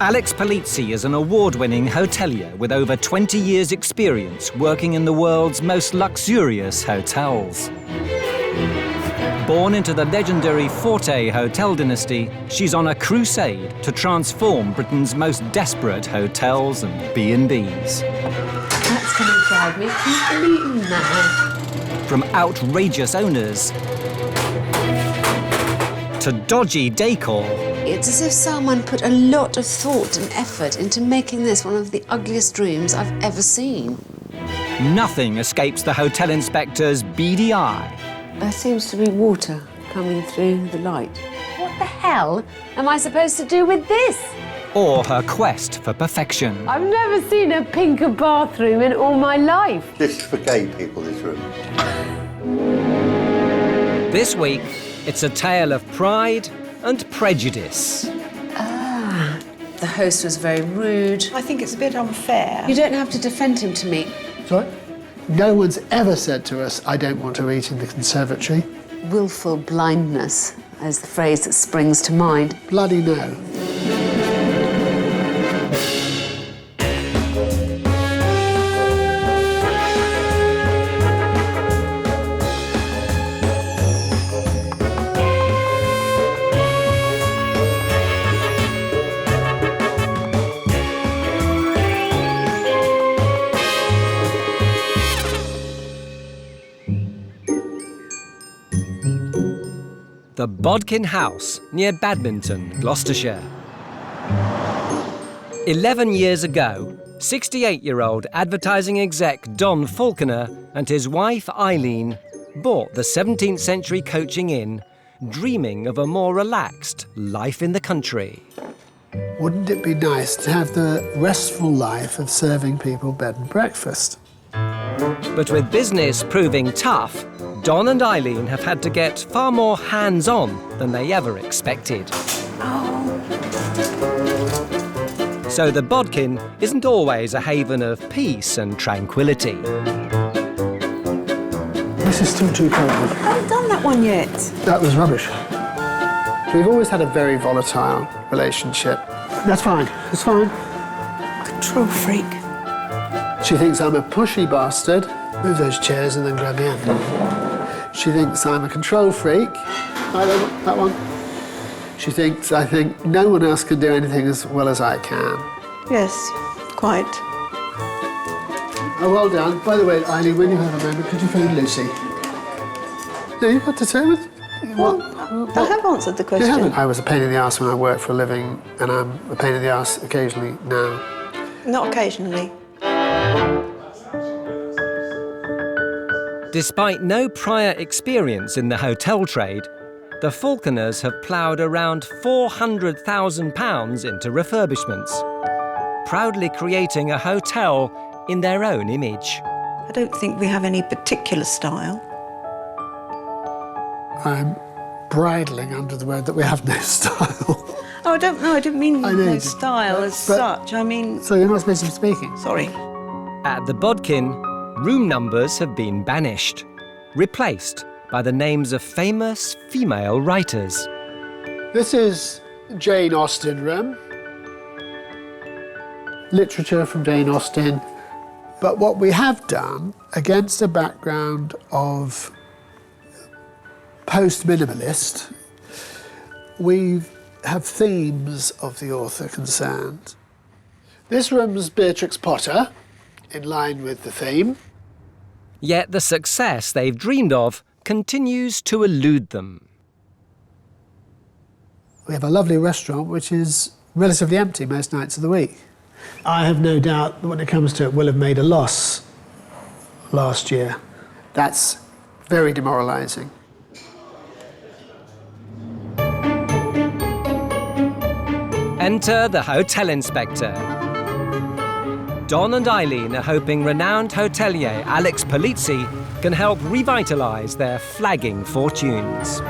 Alex Polizzi is an award-winning hotelier with over 20 years' experience working in the world's most luxurious hotels. Born into the legendary Forte hotel dynasty, she's on a crusade to transform Britain's most desperate hotels and B&Bs. That's going to drive me completely mad. From outrageous owners to dodgy decor. It's as if someone put a lot of thought and effort into making this one of the ugliest rooms I've ever seen. Nothing escapes the hotel inspector's beady eye. There seems to be water coming through the light. What the hell am I supposed to do with this? Or her quest for perfection. I've never seen a pinker bathroom in all my life. This is for gay people, this room. This week, it's a tale of pride and prejudice. The host was very rude. I think it's a bit unfair. You don't have to defend him to me. Sorry? No one's ever said to us, I don't want to eat in the conservatory. Willful blindness is the phrase that springs to mind. Bloody no. The Bodkin House, near Badminton, Gloucestershire. 11 years ago, 68-year-old advertising exec Don Falconer and his wife Eileen bought the 17th century coaching inn, dreaming of a more relaxed life in the country. Wouldn't it be nice to have the restful life of serving people bed and breakfast? But with business proving tough, Don and Eileen have had to get far more hands-on than they ever expected. So the Bodkin isn't always a haven of peace and tranquility. This is still too cold. I haven't done that one yet. That was rubbish. We've always had a very volatile relationship. That's fine, it's fine. Control freak. She thinks I'm a pushy bastard. Move those chairs and then grab the end. She thinks I'm a control freak. That one. She thinks I think no one else can do anything as well as I can. Yes, quite. Oh, well done. By the way, Eileen, when you have a moment, could you phone Lucy? No, you've got to say with... Well, I have answered the question. You haven't. I was a pain in the arse when I worked for a living, and I'm a pain in the arse occasionally now. Not occasionally. Despite no prior experience in the hotel trade, the Falconers have ploughed around £400,000 into refurbishments, proudly creating a hotel in their own image. I don't think we have any particular style. I'm bridling under the word that we have no style. Oh, I don't know. I didn't mean I know, no style as such. I mean... So you're not supposed to be speaking? Sorry. At the Bodkin, room numbers have been banished, replaced by the names of famous female writers. This is Jane Austen room. Literature from Jane Austen. But what we have done, against a background of post-minimalist, we have themes of the author concerned. This room's Beatrix Potter, in line with the theme. Yet the success they've dreamed of continues to elude them. We have a lovely restaurant which is relatively empty most nights of the week. I have no doubt that when it comes to it, we'll have made a loss last year. That's very demoralising. Enter the hotel inspector. Don and Eileen are hoping renowned hotelier Alex Polizzi can help revitalise their flagging fortunes.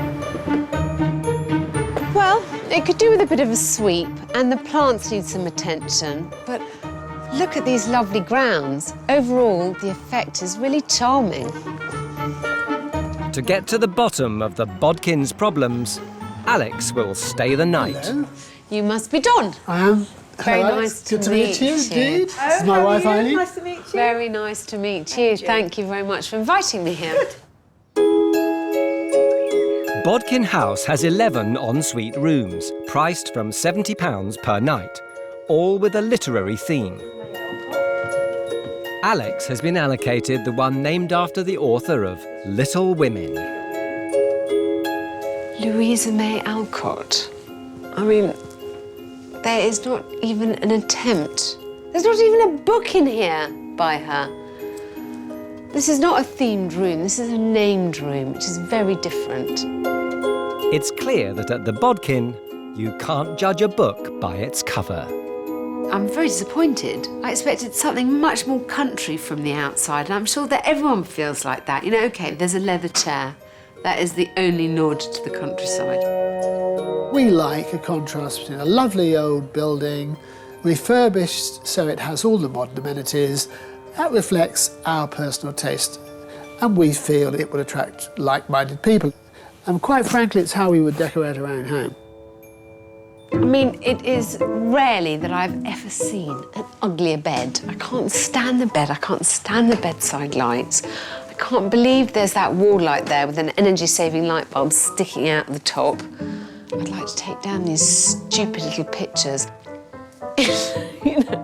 Well, it could do with a bit of a sweep, and the plants need some attention. But look at these lovely grounds. Overall, the effect is really charming. To get to the bottom of the Bodkin's problems, Alex will stay the night. Hello. You must be Don. I am. Very Hello, nice Alex. to Good to meet meet you you. indeed. This is my wife, Eileen. Nice to meet you. Very nice to meet you. Thank you very much for inviting me here. Bodkin House has 11 ensuite rooms, priced from £70 per night, all with a literary theme. Alex has been allocated the one named after the author of Little Women. Louisa May Alcott. I mean, there is not even an attempt. There's not even a book in here by her. This is not a themed room, this is a named room, which is very different. It's clear that at the Bodkin, you can't judge a book by its cover. I'm very disappointed. I expected something much more country from the outside, and I'm sure that everyone feels like that. You know, OK, there's a leather chair. That is the only nod to the countryside. We like a contrast between a lovely old building, refurbished so it has all the modern amenities. That reflects our personal taste, and we feel it would attract like-minded people. And quite frankly, it's how we would decorate our own home. I mean, it is rarely that I've ever seen an uglier bed. I can't stand the bed. I can't stand the bedside lights. I can't believe there's that wall light there with an energy-saving light bulb sticking out the top. I'd like to take down these stupid little pictures. You know,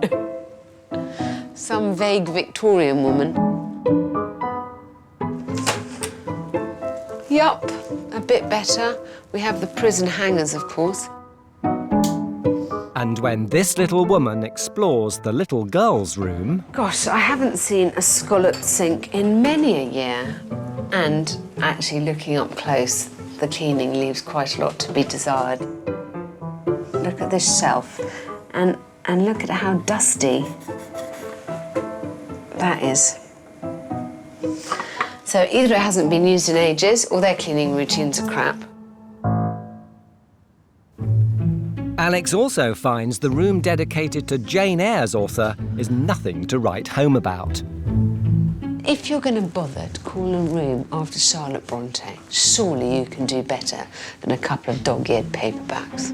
some vague Victorian woman. Yup, a bit better. We have the prison hangers, of course. And when this little woman explores the little girl's room... Gosh, I haven't seen a scalloped sink in many a year. And actually, looking up close, the cleaning leaves quite a lot to be desired. Look at this shelf, and look at how dusty that is. So either it hasn't been used in ages, or their cleaning routines are crap. Alex also finds the room dedicated to Jane Eyre's author is nothing to write home about. If you're going to bother to call a room after Charlotte Bronte, surely you can do better than a couple of dog-eared paperbacks.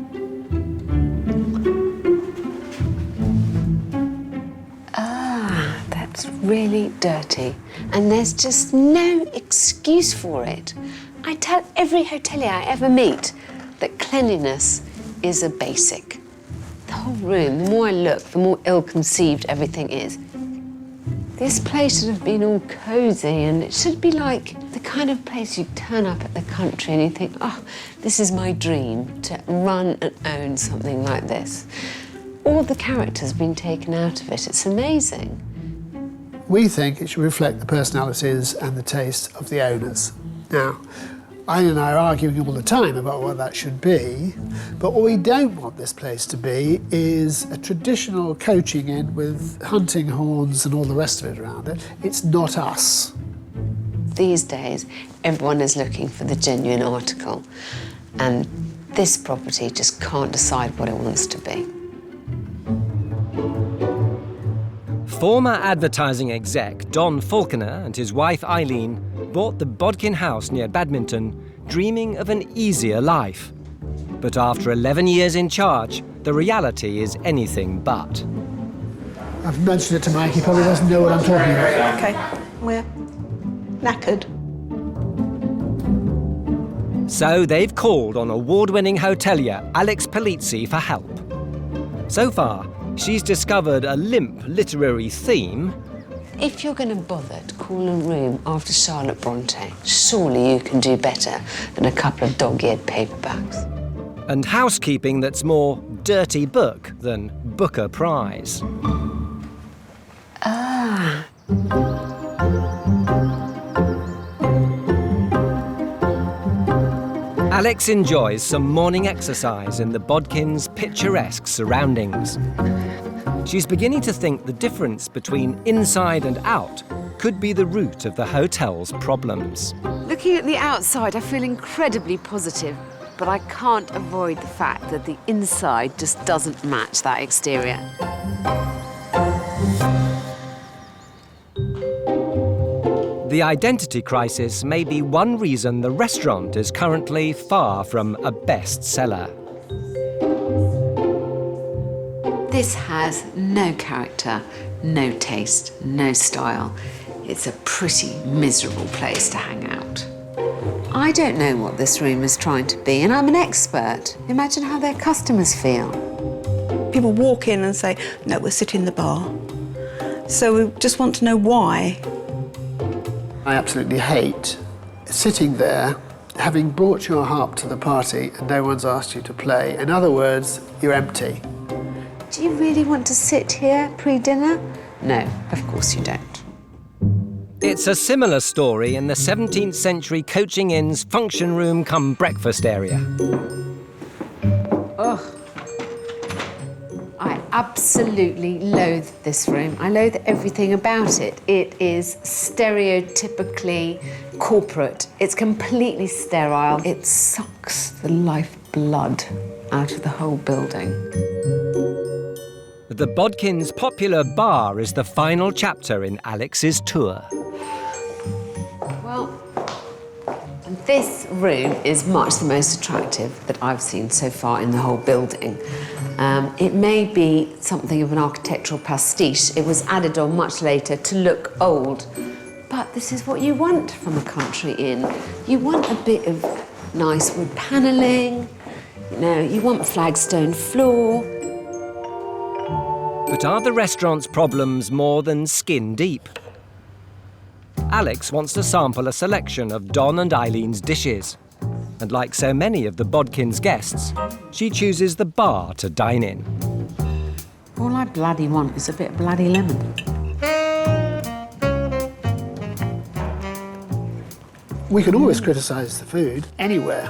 Ah, that's really dirty. And there's just no excuse for it. I tell every hotelier I ever meet that cleanliness is a basic. The whole room, the more I look, the more ill-conceived everything is. This place should have been all cosy, and it should be like the kind of place you turn up at the country and you think, oh, this is my dream, to run and own something like this. All the characters have been taken out of it. It's amazing. We think it should reflect the personalities and the taste of the owners. Now, Eileen and I are arguing all the time about what that should be, but what we don't want this place to be is a traditional coaching inn with hunting horns and all the rest of it around it. It's not us. These days, everyone is looking for the genuine article, and this property just can't decide what it wants to be. Former advertising exec Don Falconer and his wife Eileen bought the Bodkin House near Badminton, dreaming of an easier life. But after 11 years in charge, the reality is anything but. I've mentioned it to Mike, he probably doesn't know what I'm talking about. OK, we're knackered. So they've called on award-winning hotelier Alex Polizzi for help. So far, she's discovered a limp literary theme. If you're going to bother to call a room after Charlotte Bronte, surely you can do better than a couple of dog-eared paperbacks. And housekeeping that's more dirty book than Booker Prize. Ah. Alex enjoys some morning exercise in the Bodkin's picturesque surroundings. She's beginning to think the difference between inside and out could be the root of the hotel's problems. Looking at the outside, I feel incredibly positive, but I can't avoid the fact that the inside just doesn't match that exterior. The identity crisis may be one reason the restaurant is currently far from a bestseller. This has no character, no taste, no style. It's a pretty miserable place to hang out. I don't know what this room is trying to be, and I'm an expert. Imagine how their customers feel. People walk in and say, no, we're sitting in the bar. So we just want to know why. I absolutely hate sitting there, having brought your harp to the party and no one's asked you to play. In other words, you're empty. Do you really want to sit here pre-dinner? No, of course you don't. It's a similar story in the 17th century coaching inn's function room cum breakfast area. I absolutely loathe this room. I loathe everything about it. It is stereotypically corporate. It's completely sterile. It sucks the lifeblood out of the whole building. The Bodkin's popular bar is the final chapter in Alex's tour. Well, this room is much the most attractive that I've seen so far in the whole building. It may be something of an architectural pastiche. It was added on much later to look old. But this is what you want from a country inn. You want a bit of nice wood panelling, you know, you want flagstone floor. But are the restaurant's problems more than skin deep? Alex wants to sample a selection of Don and Eileen's dishes. And like so many of the Bodkin's guests, she chooses the bar to dine in. All I bloody want is a bit of bloody lemon. We can always criticise the food anywhere.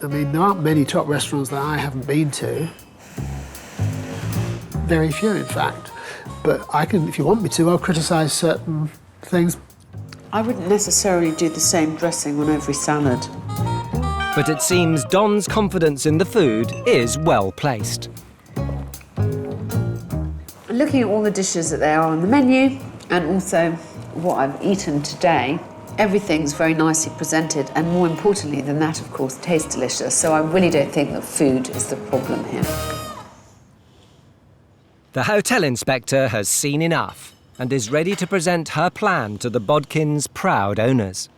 I mean, there aren't many top restaurants that I haven't been to. Very few, in fact. But I can, if you want me to, I'll criticise certain things. I wouldn't necessarily do the same dressing on every salad. But it seems Don's confidence in the food is well placed. Looking at all the dishes that there are on the menu, and also what I've eaten today, everything's very nicely presented, and more importantly than that, of course, tastes delicious. So I really don't think that food is the problem here. The hotel inspector has seen enough and is ready to present her plan to the Bodkin's proud owners.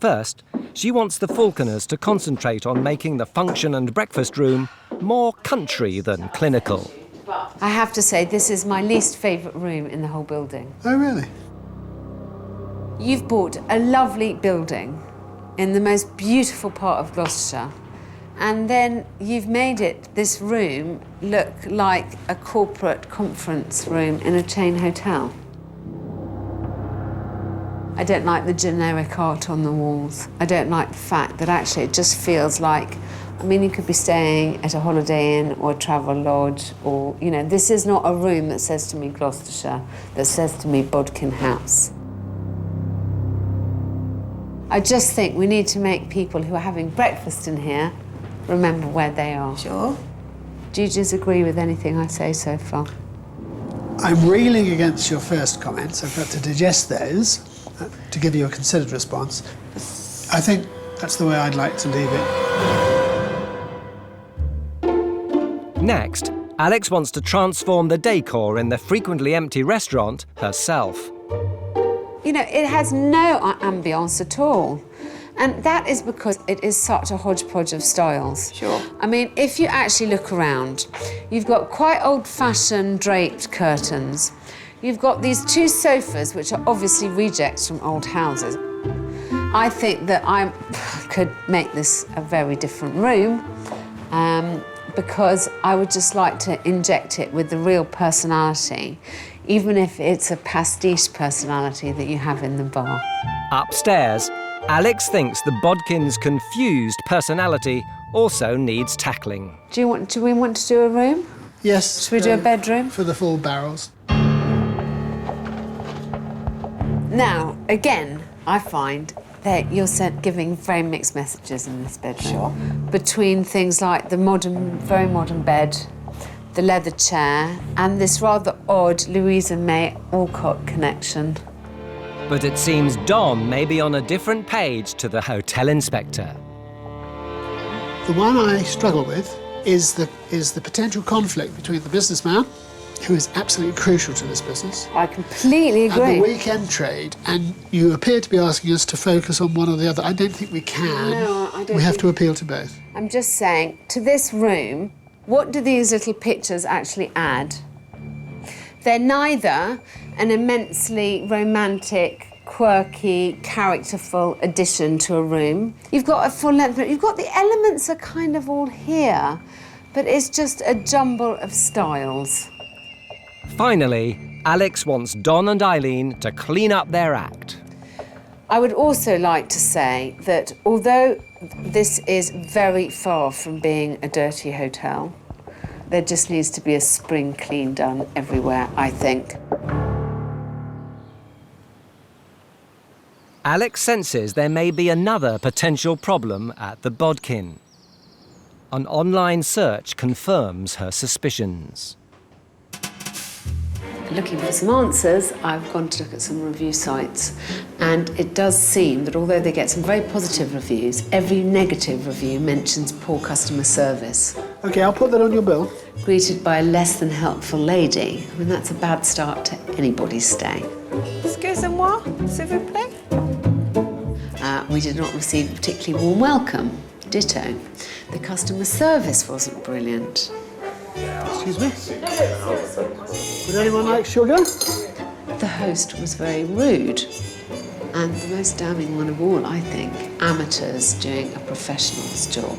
First, she wants the Falconers to concentrate on making the function and breakfast room more country than clinical. I have to say, this is my least favourite room in the whole building. Oh, really? You've bought a lovely building in the most beautiful part of Gloucestershire, and then you've made this room look like a corporate conference room in a chain hotel. I don't like the generic art on the walls. I don't like the fact that actually it just feels like, I mean, you could be staying at a Holiday Inn or a travel lodge, or, you know, this is not a room that says to me Gloucestershire, that says to me Bodkin House. I just think we need to make people who are having breakfast in here remember where they are. Sure. Do you disagree with anything I say so far? I'm reeling against your first comments. I've got to digest those to give you a considered response. I think that's the way I'd like to leave it. Next, Alex wants to transform the decor in the frequently empty restaurant herself. You know, it has no ambience at all. And that is because it is such a hodgepodge of styles. Sure. I mean, if you actually look around, you've got quite old-fashioned draped curtains. You've got these two sofas, which are obviously rejects from old houses. I think that I could make this a very different room because I would just like to inject it with the real personality, even if it's a pastiche personality that you have in the bar. Upstairs, Alex thinks the Bodkin's confused personality also needs tackling. Do we want to do a room? Yes. Should we do a bedroom? For the full barrels. Now, again, I find that you're giving very mixed messages in this bedroom. Sure. Between things like the modern, very modern bed, the leather chair, and this rather odd Louisa May Alcott connection. But it seems Don may be on a different page to the hotel inspector. The one I struggle with is the potential conflict between the businessman, who is absolutely crucial to this business, I completely agree. and the weekend trade. And you appear to be asking us to focus on one or the other. I don't think we can. No, I don't We have think- to appeal to both. I'm just saying, to this room, what do these little pictures actually add? They're neither an immensely romantic, quirky, characterful addition to a room. You've got a full length, you've got the elements are kind of all here, but it's just a jumble of styles. Finally, Alex wants Don and Eileen to clean up their act. I would also like to say that although this is very far from being a dirty hotel, there just needs to be a spring clean done everywhere, I think. Alex senses there may be another potential problem at the Bodkin. An online search confirms her suspicions. Looking for some answers, I've gone to look at some review sites, and it does seem that although they get some very positive reviews, every negative review mentions poor customer service. OK, I'll put that on your bill. Greeted by a less than helpful lady. I mean, that's a bad start to anybody's stay. Excusez-moi, s'il vous plaît. We did not receive a particularly warm welcome. Ditto. The customer service wasn't brilliant. Excuse me? Would anyone like sugar? The host was very rude. And the most damning one of all, I think, amateurs doing a professional's job.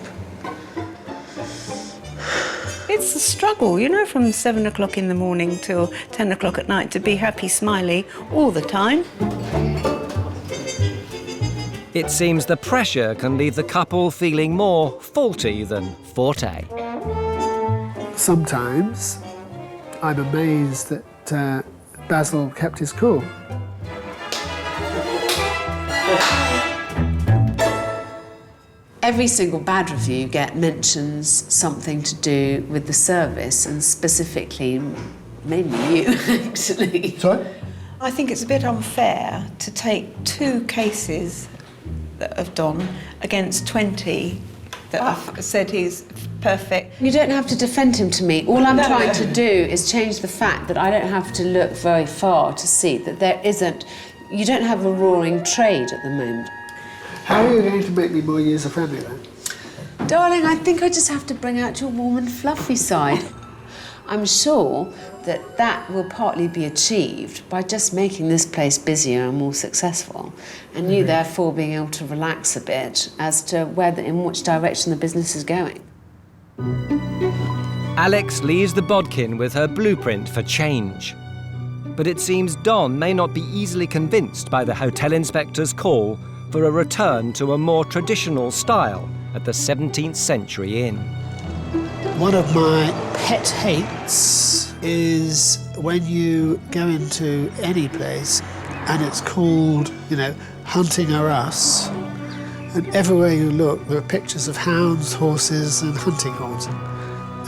It's a struggle, you know, from 7 o'clock in the morning till 10 o'clock at night to be happy, smiley all the time. It seems the pressure can leave the couple feeling more faulty than forte. Sometimes I'm amazed that Basil kept his cool. Every single bad review you get mentions something to do with the service, and specifically, mainly you, actually. Sorry? I think it's a bit unfair to take 2 cases of Don against 20 that have said he's perfect. You don't have to defend him to me. All I'm trying to do is change the fact that I don't have to look very far to see that there isn't... You don't have a roaring trade at the moment. How are you going to make me more user-friendly then? Darling, I think I just have to bring out your warm and fluffy side. I'm sure that that will partly be achieved by just making this place busier and more successful, and you therefore being able to relax a bit as to in which direction the business is going. Alex leaves the Bodkin with her blueprint for change. But it seems Don may not be easily convinced by the hotel inspector's call for a return to a more traditional style at the 17th century inn. One of my pet hates is when you go into any place and it's called, you know, Hunting or Us, and everywhere you look there are pictures of hounds, horses and hunting horns,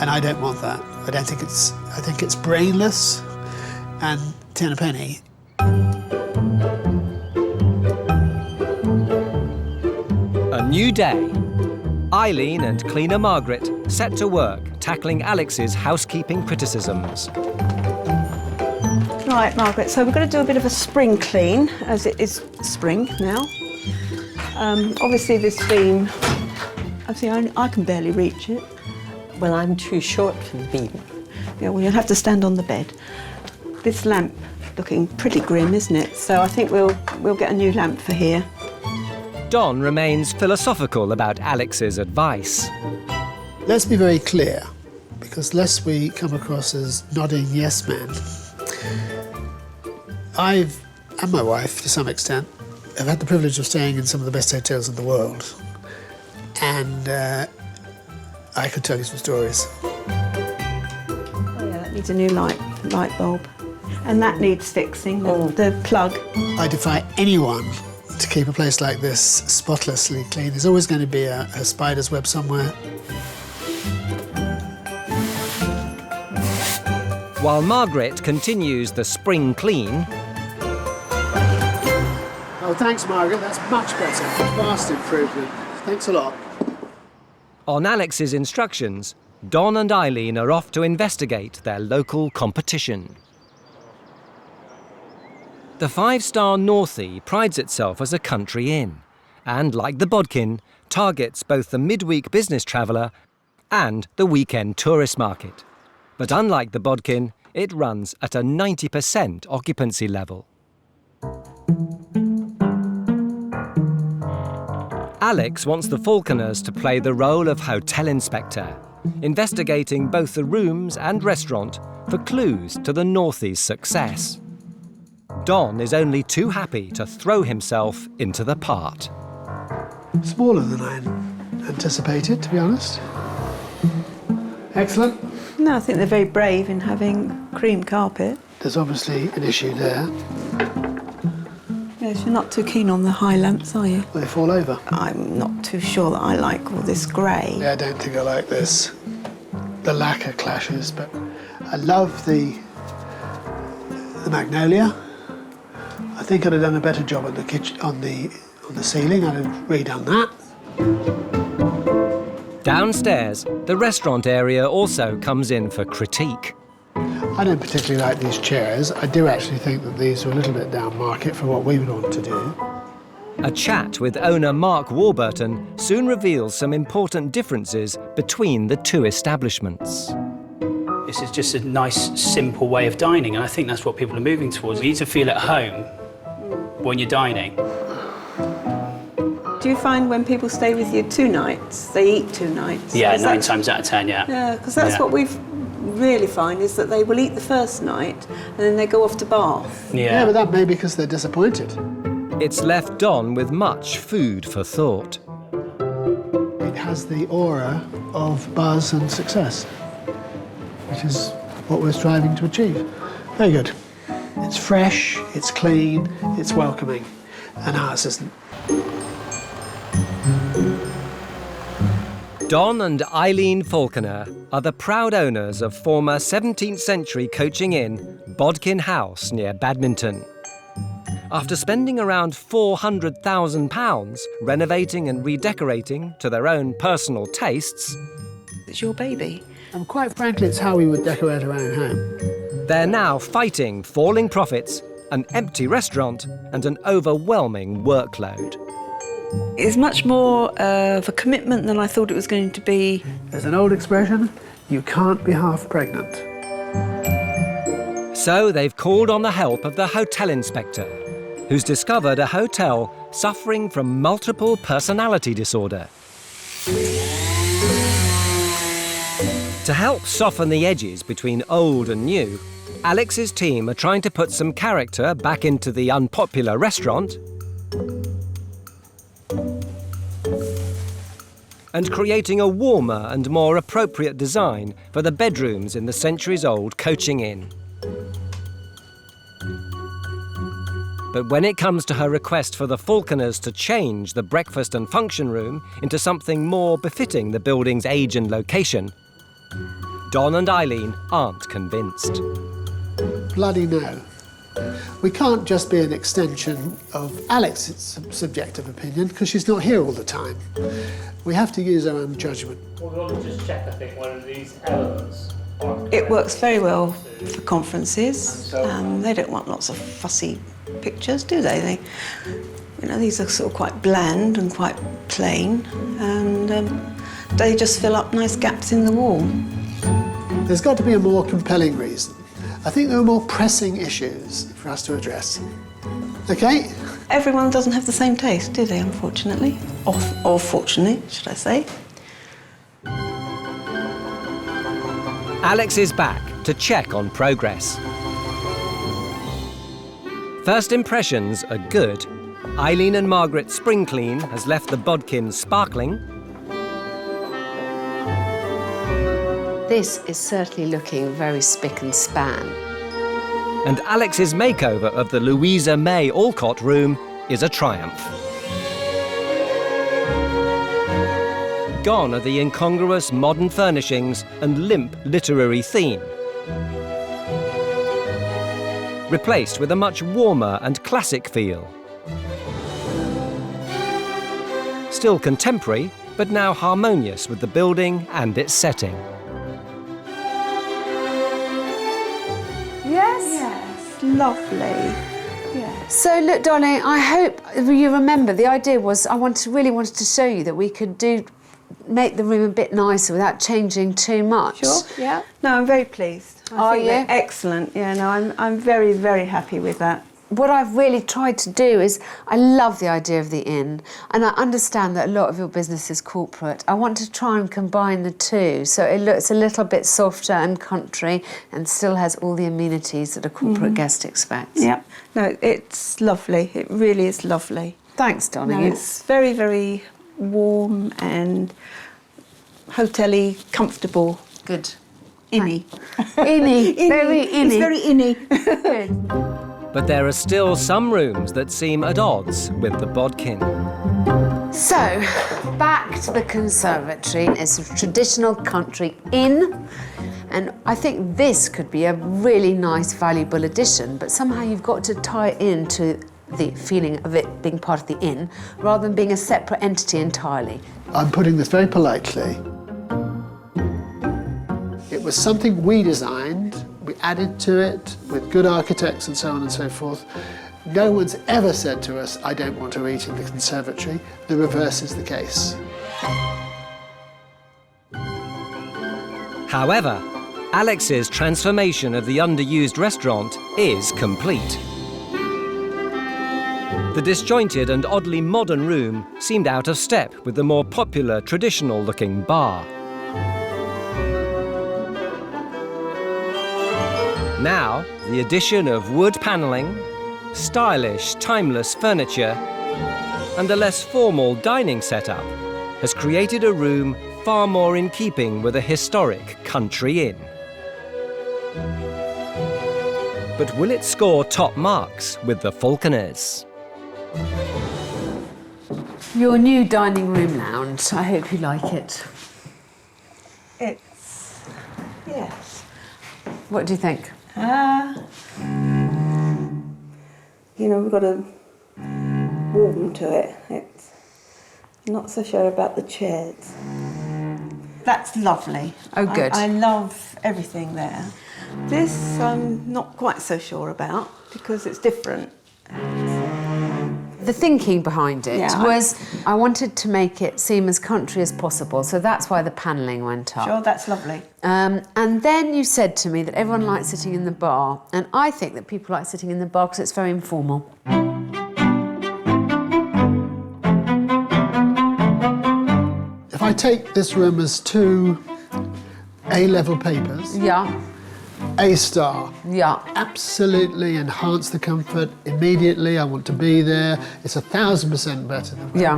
and I don't want that. I think it's brainless and ten a penny. A new day. Eileen and cleaner Margaret set to work tackling Alex's housekeeping criticisms. Right, Margaret, so we're going to do a bit of a spring clean, as it is spring now. Obviously this beam, I can barely reach it. Well, I'm too short for the beam. Yeah, well, you'll have to stand on the bed. This lamp looking pretty grim, isn't it? So I think we'll get a new lamp for here. Don remains philosophical about Alex's advice. Let's be very clear, because lest we come across as nodding yes men, and my wife to some extent, have had the privilege of staying in some of the best hotels in the world, and I could tell you some stories. Oh yeah, that needs a new light bulb. And that needs fixing, the plug. I defy anyone to keep a place like this spotlessly clean. There's always going to be a spider's web somewhere. While Margaret continues the spring clean, Oh, thanks, Margaret. That's much better. Vast improvement. Thanks a lot. on Alex's instructions, Don and Eileen are off to investigate their local competition. The five-star Northie prides itself as a country inn and, like the Bodkin, targets both the midweek business traveller and the weekend tourist market. But unlike the Bodkin, it runs at a 90% occupancy level. Alex wants the Falconers to play the role of hotel inspector, investigating both the rooms and restaurant for clues to the Northie's success. Don is only too happy to throw himself into the part. Smaller than I anticipated, to be honest. Excellent. No, I think they're very brave in having cream carpet. There's obviously an issue there. Yes, you're not too keen on the high lamps, are you? They fall over. I'm not too sure that I like all this grey. Yeah, I don't think I like this. The lacquer clashes, but I love the magnolia. I think I'd have done a better job on the kitchen, on the ceiling. I'd have redone that. Downstairs, the restaurant area also comes in for critique. I don't particularly like these chairs. I do actually think that these are a little bit down market for what we would want to do. A chat with owner Mark Warburton soon reveals some important differences between the two establishments. This is just a nice, simple way of dining, and I think that's what people are moving towards. You need to feel at home when you're dining. Do you find when people stay with you 2 nights, they eat 2 nights? Yeah, Is 9 that- times out of 10, yeah. Yeah, because that's Yeah. what we've really find is that they will eat the first night and then they go off to Bath. Yeah, but that may be because they're disappointed. It's left Don with much food for thought. It has the aura of buzz and success, which is what we're striving to achieve. Very good. It's fresh, it's clean, it's welcoming, and ours isn't. Don and Eileen Falconer are the proud owners of former 17th century coaching inn Bodkin House near Badminton. After spending around £400,000 renovating and redecorating to their own personal tastes, It's your baby. And quite frankly, it's how we would decorate our own home. they're now fighting falling profits, an empty restaurant and an overwhelming workload. It's much more of a commitment than I thought it was going to be. There's an old expression, you can't be half pregnant. So they've called on the help of the hotel inspector, who's discovered a hotel suffering from multiple personality disorder. To help soften the edges between old and new, Alex's team are trying to put some character back into the unpopular restaurant and creating a warmer and more appropriate design for the bedrooms in the centuries-old coaching inn. But when it comes to her request for the Falconers to change the breakfast and function room into something more befitting the building's age and location, Don and Eileen aren't convinced. Bloody no. We can't just be an extension of Alex's subjective opinion because she's not here all the time. We have to use our own judgment. Well, we want to just check, I think, one of these elements. It works very well for conferences. They don't want lots of fussy pictures, do they? These are sort of quite bland and quite plain, and they just fill up nice gaps in the wall. There's got to be a more compelling reason. I think there are more pressing issues for us to address. Okay? Everyone doesn't have the same taste, do they, unfortunately? Or fortunately, should I say. Alex is back to check on progress. First impressions are good. Eileen and Margaret's spring clean has left the Bodkin sparkling. This is certainly looking very spick and span. And Alex's makeover of the Louisa May Alcott room is a triumph. Gone are the incongruous modern furnishings and limp literary theme. Replaced with a much warmer and classic feel. Still contemporary, but now harmonious with the building and its setting. Yes? Yes, lovely. Yes. So look, darling, I hope you remember the idea was really wanted to show you that we could make the room a bit nicer without changing too much. Sure, yeah. No, I'm very pleased. I think they're excellent. Yeah, no, I'm very, very happy with that. What I've really tried to do is, I love the idea of the inn, and I understand that a lot of your business is corporate. I want to try and combine the two, so it looks a little bit softer and country and still has all the amenities that a corporate guest expects. Yeah. No, it's lovely. It really is lovely. Thanks, darling. No, it's very, very warm and hotel-y, comfortable. Good. Inny. Inny. Very inny. It's very inny. Good. But there are still some rooms that seem at odds with the Bodkin. So, back to the conservatory. It's a traditional country inn, and I think this could be a really nice, valuable addition, but somehow you've got to tie it into the feeling of it being part of the inn, rather than being a separate entity entirely. I'm putting this very politely. It was something we designed, we added to it with good architects and so on and so forth. No one's ever said to us, I don't want to eat in the conservatory. The reverse is the case. However, Alex's transformation of the underused restaurant is complete. The disjointed and oddly modern room seemed out of step with the more popular, traditional-looking bar. Now, the addition of wood panelling, stylish, timeless furniture, and a less formal dining setup has created a room far more in keeping with a historic country inn. But will it score top marks with the Falconers? Your new dining room lounge, I hope you like it. Yes. What do you think? You know, we've got a warm to it. It's not so sure about the chairs. That's lovely. Oh, good. I love everything there. This I'm not quite so sure about because it's different. The thinking behind it Yeah. was I wanted to make it seem as country as possible, so that's why the panelling went up. Sure, that's lovely. And then you said to me that everyone likes sitting in the bar, and I think that people like sitting in the bar because it's very informal. If I take this room as two A-level papers, Yeah, A-star, yeah. absolutely enhance the comfort immediately. I want to be there. It's 1,000% better than Yeah.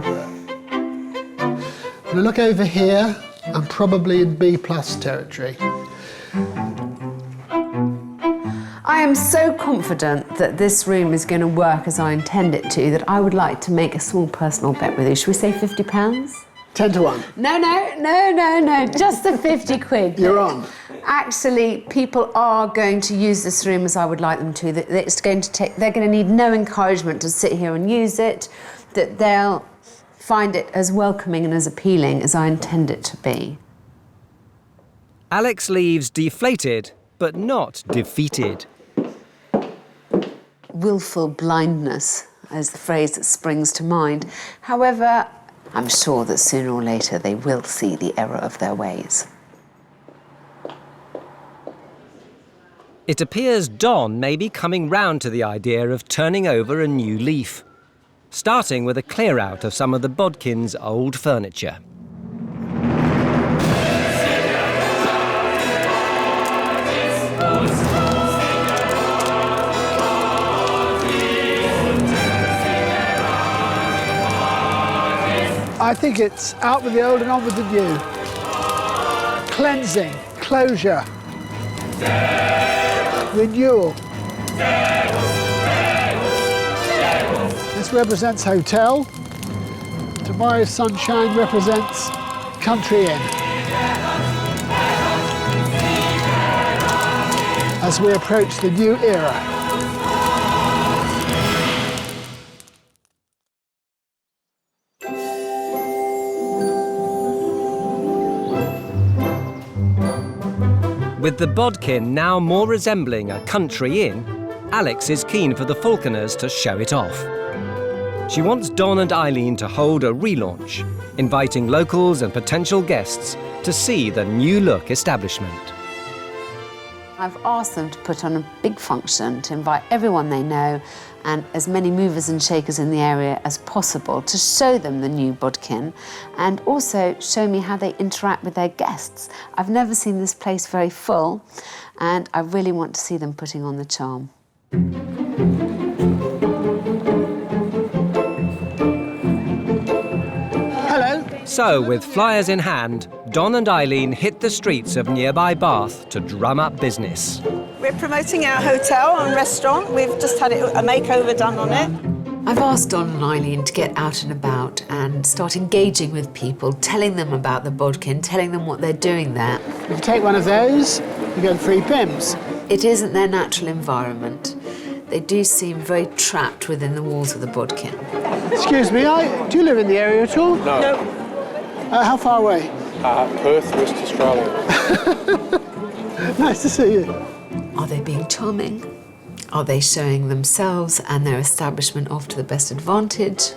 When I look over here, I'm probably in B+ territory. I am so confident that this room is going to work as I intend it to that I would like to make a small personal bet with you. Should we say £50? 10 to 1. No, just the 50 quid. You're on. Actually, people are going to use this room as I would like them to. That it's going to take. They're going to need no encouragement to sit here and use it. That they'll find it as welcoming and as appealing as I intend it to be. Alex leaves deflated, but not defeated. Willful blindness is the phrase that springs to mind. However, I'm sure that sooner or later they will see the error of their ways. It appears Don may be coming round to the idea of turning over a new leaf, starting with a clear-out of some of the Bodkin's old furniture. I think it's out with the old and on with the new. Cleansing, closure, renewal. This represents hotel. Tomorrow's sunshine represents country inn. As we approach the new era. With the Bodkin now more resembling a country inn, Alex is keen for the Falconers to show it off. She wants Don and Eileen to hold a relaunch, inviting locals and potential guests to see the new-look establishment. I've asked them to put on a big function to invite everyone they know and as many movers and shakers in the area as possible to show them the new Bodkin and also show me how they interact with their guests. I've never seen this place very full and I really want to see them putting on the charm. So, with flyers in hand, Don and Eileen hit the streets of nearby Bath to drum up business. We're promoting our hotel and restaurant. We've just had a makeover done on it. I've asked Don and Eileen to get out and about and start engaging with people, telling them about the Bodkin, telling them what they're doing there. If you take one of those, you get free Pims. It isn't their natural environment. They do seem very trapped within the walls of the Bodkin. Excuse me, do you live in the area at all? No. How far away? Perth, West Australia. Nice to see you. Are they being charming? Are they showing themselves and their establishment off to the best advantage?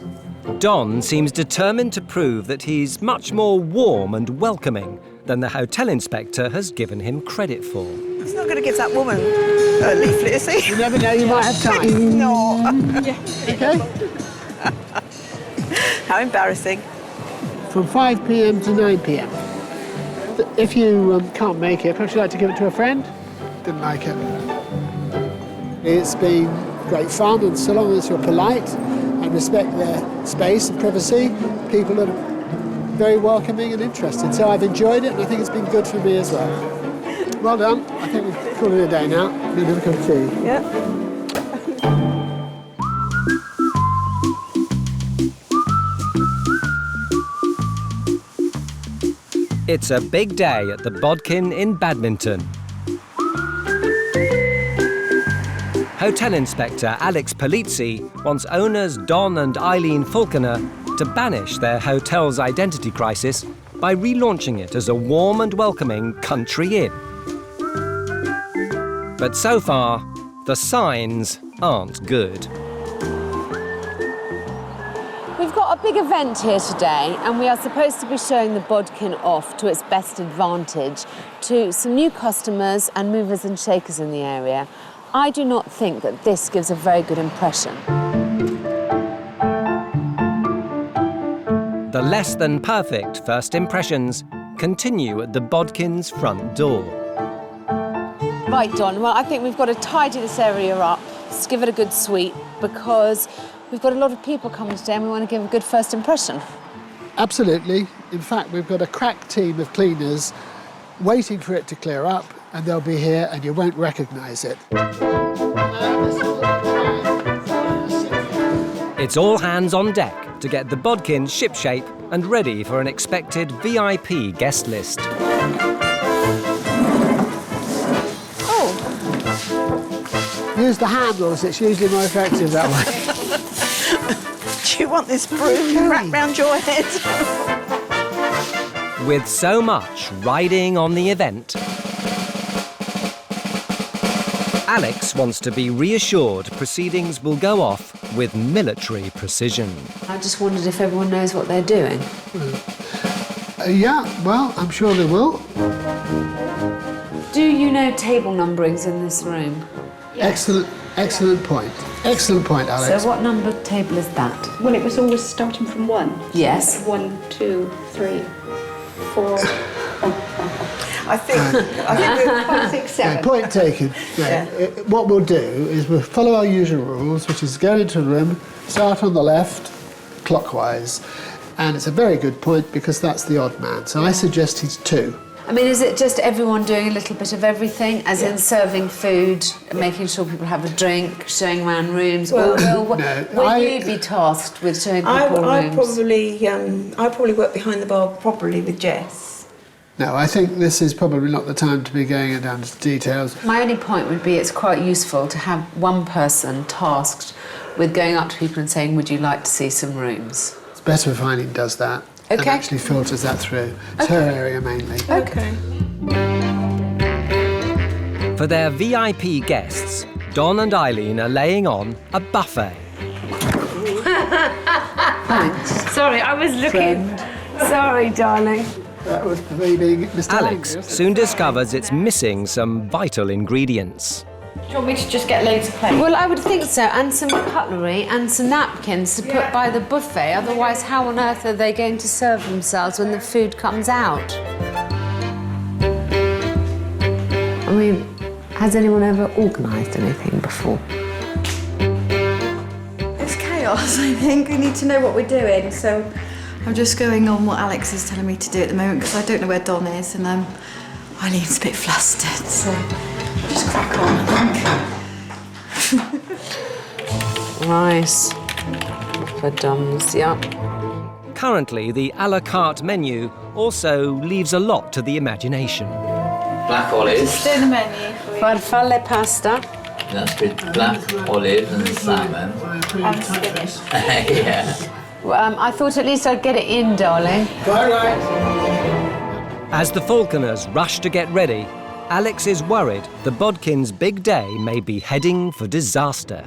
Don seems determined to prove that he's much more warm and welcoming than the hotel inspector has given him credit for. He's not going to give that woman a leaflet, is he? You never know, you might have time. No. OK? How embarrassing. From 5 p.m. to 9 p.m. If you can't make it, perhaps you'd like to give it to a friend? Didn't like it. It's been great fun, and so long as you're polite and respect their space and privacy, people are very welcoming and interested. So I've enjoyed it, and I think it's been good for me as well. Well done. I think we've called it a day now. We'll have a cup of tea. Yeah. It's a big day at the Bodkin in Badminton. Hotel Inspector Alex Polizzi wants owners Don and Eileen Falconer to banish their hotel's identity crisis by relaunching it as a warm and welcoming country inn. But so far, the signs aren't good. We've got a big event here today and we are supposed to be showing the Bodkin off to its best advantage to some new customers and movers and shakers in the area. I do not think that this gives a very good impression. The less than perfect first impressions continue at the Bodkin's front door. Right, Don, well, I think we've got to tidy this area up, just give it a good sweep, because we've got a lot of people coming today and we want to give a good first impression. Absolutely. In fact, we've got a crack team of cleaners waiting for it to clear up, and they'll be here and you won't recognise it. It's all hands on deck to get the Bodkin shipshape and ready for an expected VIP guest list. Use the handles, it's usually more effective that way. Do you want this broom wrapped round your head? With so much riding on the event, Alex wants to be reassured proceedings will go off with military precision. I just wondered if everyone knows what they're doing. Yeah, well, I'm sure they will. Do you know table numberings in this room? Excellent, excellent point. Excellent point, Alex. So what number table is that? Well, it was always starting from 1. Yes. 1, 2, 3, 4. I think we're 5, 6, 7. Yeah, point taken. Yeah. What we'll do is we'll follow our usual rules, which is go into a room, start on the left, clockwise. And it's a very good point because that's the odd man. So I suggest he's 2. I mean, is it just everyone doing a little bit of everything, as in serving food, making sure people have a drink, showing around rooms, or will you be tasked with showing people rooms? I probably work behind the bar properly with Jess. No, I think this is probably not the time to be going down to details. My only point would be it's quite useful to have one person tasked with going up to people and saying, would you like to see some rooms? It's better if Eileen does that. Okay. And actually filters that through. It's her area mainly. Okay. For their VIP guests, Don and Eileen are laying on a buffet. Sorry, I was looking. Sorry, darling. That was for me being Mr. Alex soon discovers it's missing some vital ingredients. Do you want me to just get loads of plates? Well, I would think so, and some cutlery and some napkins to put by the buffet. Otherwise, how on earth are they going to serve themselves when the food comes out? I mean, has anyone ever organised anything before? It's chaos, I think. We need to know what we're doing, so I'm just going on what Alex is telling me to do at the moment because I don't know where Don is, and Eileen's a bit flustered, so just crack on, I think. Rice for Doms, yeah. Currently, the a la carte menu also leaves a lot to the imagination. Black olives. Just do the menu. Farfalle pasta. That's with black olives and salmon. And spinach. Yeah. I thought at least I'd get it in, darling. As the Falconers rush to get ready, Alex is worried the Bodkins' big day may be heading for disaster.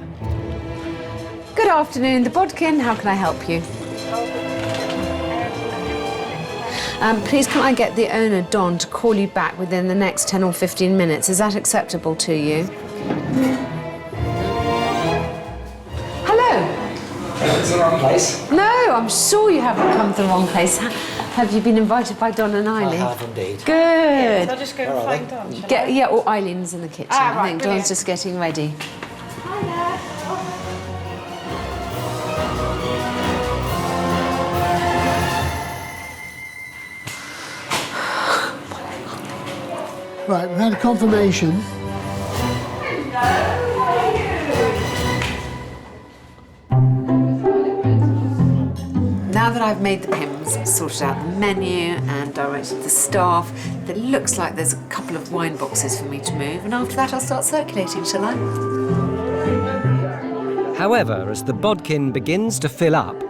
Good afternoon, the Bodkin. How can I help you? Please, can I get the owner, Don, to call you back within the next 10 or 15 minutes? Is that acceptable to you? Hello? It's the wrong place. No, I'm sure you haven't come to the wrong place. Have you been invited by Don and Eileen? I have indeed. Good. So I'll just go and find Don. Yeah, or Eileen's in the kitchen. Ah, I right, think brilliant. Don's just getting ready. Right, we've had a confirmation. Now that I've made the PIMs, sorted out the menu and directed the staff, it looks like there's a couple of wine boxes for me to move, and after that I'll start circulating, shall I? However, as the Bodkin begins to fill up,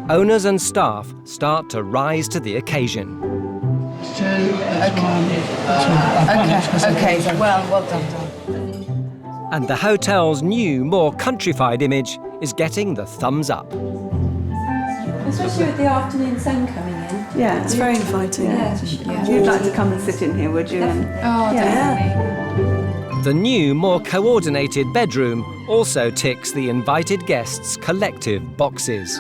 owners and staff start to rise to the occasion. Okay, well done, Don. And the hotel's new, more countrified image is getting the thumbs up. Especially with the afternoon sun coming in. Yeah, it's very inviting. Yeah. You'd like to come and sit in here, would you? Oh, definitely. The new, more coordinated bedroom also ticks the invited guests' collective boxes.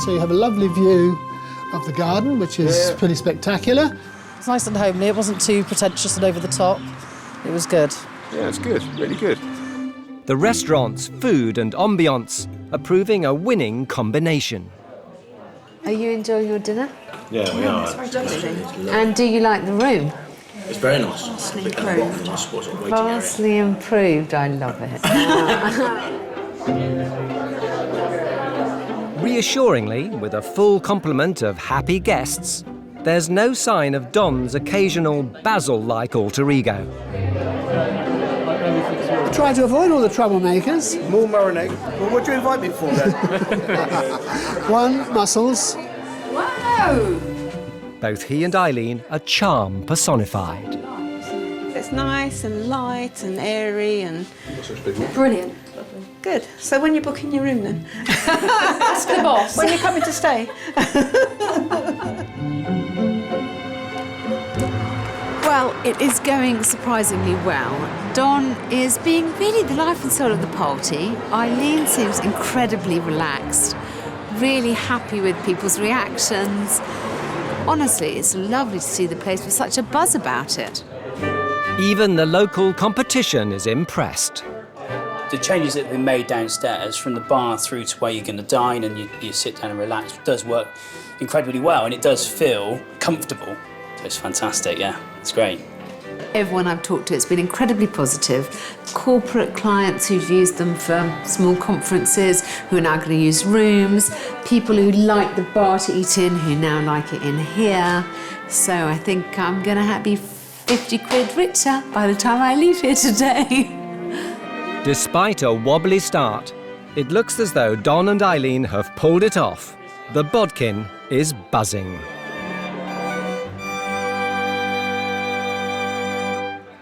So you have a lovely view of the garden, which is pretty spectacular. It's nice and homely. It wasn't too pretentious and over the top. It was good. Yeah, it's good. Really good. The restaurant's food and ambiance are proving a winning combination. Are you enjoying your dinner? Yeah, we are. And do you like the room? It's very nice. Vastly improved. I love it. Reassuringly, with a full complement of happy guests, there's no sign of Don's occasional Basil-like alter ego. Try to avoid all the troublemakers. More marinade. Well, what do you invite me for then? One, mussels. Wow! Both he and Eileen are charm personified. It's nice and light and airy and... Brilliant. Good. So when you're booking your room then? Ask the boss. When you're coming to stay? Well, it is going surprisingly well. Don is being really the life and soul of the party. Eileen seems incredibly relaxed, really happy with people's reactions. Honestly, it's lovely to see the place with such a buzz about it. Even the local competition is impressed. The changes that have been made downstairs, from the bar through to where you're going to dine and you sit down and relax, does work incredibly well, and it does feel comfortable. So it's fantastic, yeah, it's great. Everyone I've talked to, it's been incredibly positive. Corporate clients who've used them for small conferences, who are now going to use rooms, people who like the bar to eat in, who now like it in here. So I think I'm going to be 50 quid richer by the time I leave here today. Despite a wobbly start, it looks as though Don and Eileen have pulled it off. The Bodkin is buzzing.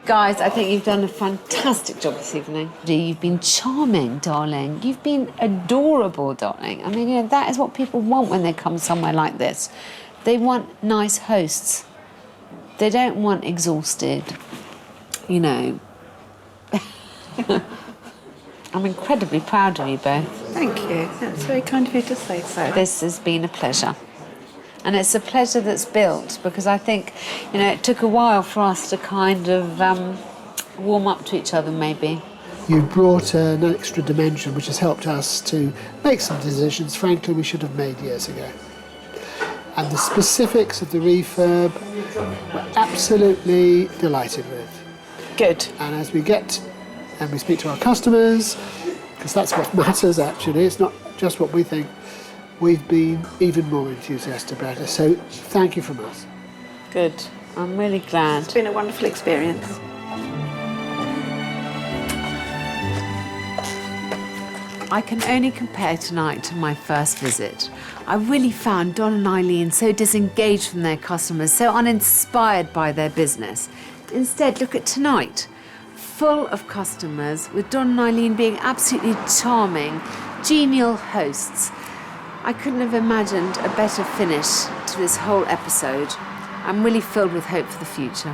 Guys, I think you've done a fantastic job this evening. You've been charming, darling. You've been adorable, darling. I mean, you know, that is what people want when they come somewhere like this. They want nice hosts. They don't want exhausted, you know. I'm incredibly proud of you both. Thank you. That's very kind of you to say so. This has been a pleasure. And it's a pleasure that's built because I think, you know, it took a while for us to kind of warm up to each other, maybe. You brought an extra dimension which has helped us to make some decisions, frankly, we should have made years ago. And the specifics of the refurb, we're absolutely delighted with. Good. And as we get and we speak to our customers, because that's what matters actually, it's not just what we think, we've been even more enthusiastic about it. So thank you from us. Good. I'm really glad. It's been a wonderful experience. I can only compare tonight to my first visit. I really found Don and Eileen so disengaged from their customers, so uninspired by their business. Instead, look at tonight. Full of customers, with Don and Eileen being absolutely charming, genial hosts. I couldn't have imagined a better finish to this whole episode. I'm really filled with hope for the future.